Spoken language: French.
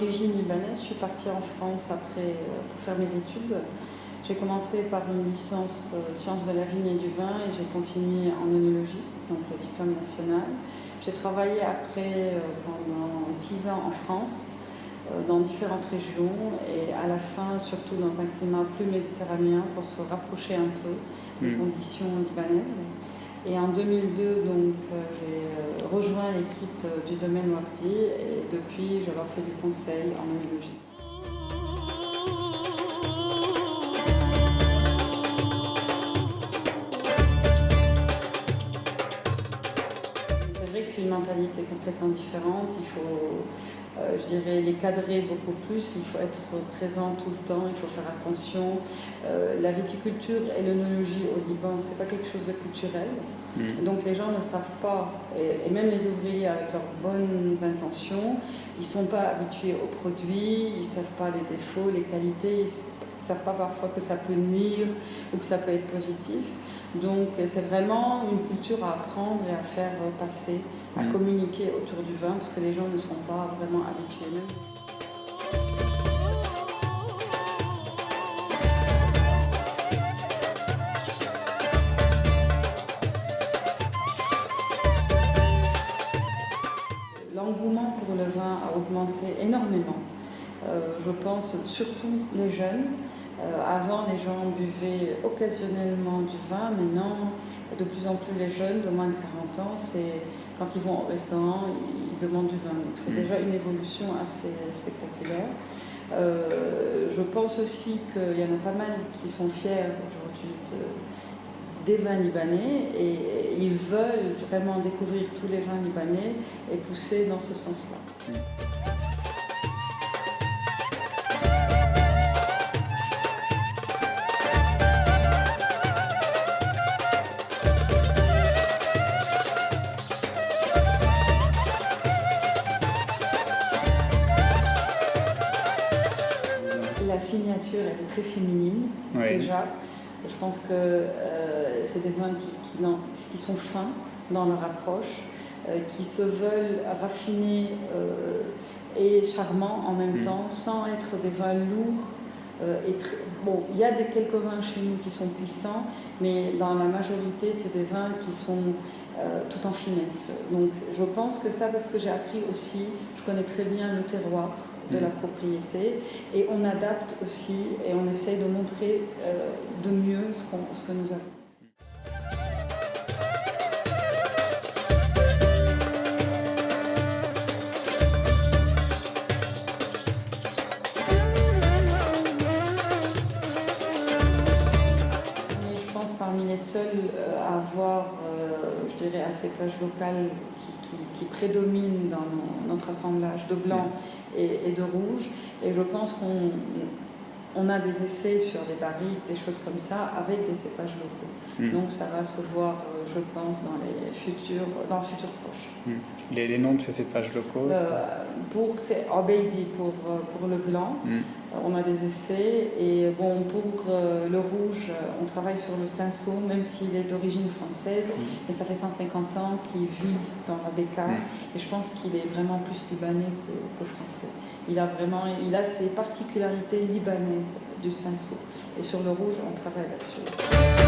d'origine libanaise. Je suis partie en France après pour faire mes études. J'ai commencé par une licence sciences de la vigne et du vin et j'ai continué en œnologie, donc le diplôme national. J'ai travaillé après pendant 6 ans en France, dans différentes régions et à la fin surtout dans un climat plus méditerranéen pour se rapprocher un peu des conditions libanaises. Et en 2002, donc, j'ai rejoint l'équipe du domaine Wardi et depuis, je leur fais du conseil en œnologie. C'est vrai que c'est une mentalité complètement différente. Il faut, je dirais, les cadrer beaucoup plus. Il faut être présent tout le temps. Il faut faire attention. La viticulture et l'œnologie au Liban, c'est pas quelque chose de culturel. Donc les gens ne savent pas, et même les ouvriers avec leurs bonnes intentions, ils ne sont pas habitués aux produits, ils ne savent pas les défauts, les qualités, ils ne savent pas parfois que ça peut nuire ou que ça peut être positif. Donc c'est vraiment une culture à apprendre et à faire passer, à communiquer autour du vin, parce que les gens ne sont pas vraiment habitués. Même. L'engouement pour le vin a augmenté énormément. Je pense surtout les jeunes. Avant, les gens buvaient occasionnellement du vin. Maintenant, de plus en plus les jeunes de moins de 40 ans, c'est quand ils vont au restaurant, ils demandent du vin. Donc c'est déjà une évolution assez spectaculaire. Je pense aussi qu'il y en a pas mal qui sont fiers aujourd'hui des vins libanais et ils veulent vraiment découvrir tous les vins libanais et pousser dans ce sens-là. La signature, elle est très féminine, déjà. Je pense que c'est des vins qui sont fins dans leur approche, qui se veulent raffinés et charmants en même temps, sans être des vins lourds. Bon, il y a quelques vins chez nous qui sont puissants, mais dans la majorité, c'est des vins qui sont tout en finesse. Donc je pense que ça, parce que j'ai appris aussi, je connais très bien le terroir de la propriété et on adapte aussi et on essaye de montrer de mieux ce que nous avons. Parmi les seuls à avoir, je dirais, un cépage local qui prédomine dans notre assemblage de blanc et de rouge. Et je pense qu'on a des essais sur des barriques, des choses comme ça, avec des cépages locaux. Donc ça va se voir, je pense, dans le futur proche. Les noms de ces cépages locaux c'est Obeidi pour le blanc. On a des essais et bon, pour le rouge, on travaille sur le Cinsault, même s'il est d'origine française, mais ça fait 150 ans qu'il vit dans la Bekaa et je pense qu'il est vraiment plus libanais que français. Il a ses particularités libanaises du Cinsault et sur le rouge, on travaille là-dessus.